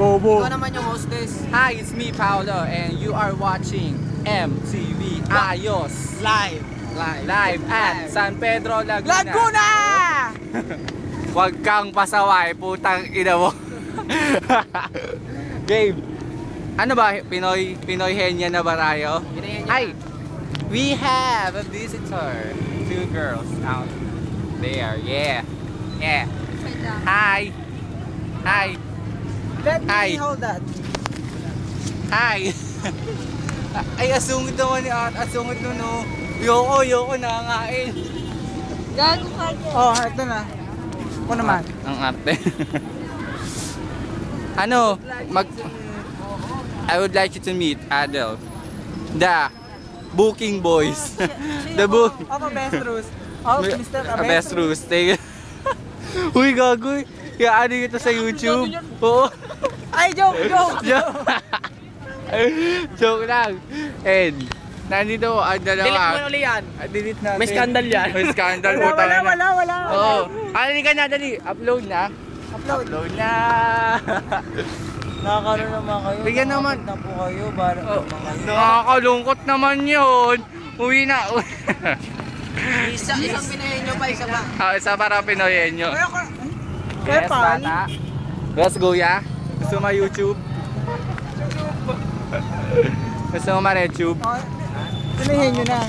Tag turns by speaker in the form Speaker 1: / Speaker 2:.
Speaker 1: Bobo.
Speaker 2: Ikaw naman yung hostess.
Speaker 3: Hi, it's me, Paolo, and you are watching MTV Ayos.
Speaker 2: Live.
Speaker 3: Live at San Pedro, Laguna.
Speaker 2: Laguna!
Speaker 3: Huwag kang pasaway, putang ina mo. Gabe, ano ba? Pinoy Henya na ba tayo? Hi! We have a visitor. 2 girls out there. Yeah. Yeah. Hi. Hi.
Speaker 2: Let
Speaker 3: Hi.
Speaker 2: me hold that.
Speaker 3: Hi. Ay, asungit naman ni At. Asungit nun, no. Yoko, nangangain.
Speaker 2: Gago ka dyan. Oh, ito na. Ako naman.
Speaker 3: Ang arte. Ano? I would like you to meet Adel. The Booking Boys. The book.
Speaker 2: Ako, best rules. Oh, Mr.
Speaker 3: Best Roos. Uy, gagoy. Kaya ano ito sa YouTube? Oo.
Speaker 2: Ay, joke.
Speaker 3: Joke lang. And, nandito ang dalawa.
Speaker 2: Delete mo ulit yan.
Speaker 3: Delete natin.
Speaker 2: May scandal yan.
Speaker 3: May scandal.
Speaker 2: Wala.
Speaker 3: Oo. Dali ka na, dali. Upload na.
Speaker 2: Upload
Speaker 3: na.
Speaker 2: Nakakaroon naman kayo.
Speaker 3: Bigyan naman.
Speaker 2: Na po kayo. Para
Speaker 3: Nakakalungkot naman yun. Uwi na.
Speaker 2: Isang pinahin nyo pa, isa pa.
Speaker 3: Isa para Pinoy nyo.
Speaker 2: Kaya pa.
Speaker 3: Let's go, ya. Gusto mo YouTube? Gusto mo ma-YouTube?
Speaker 2: Pinahin nyo na.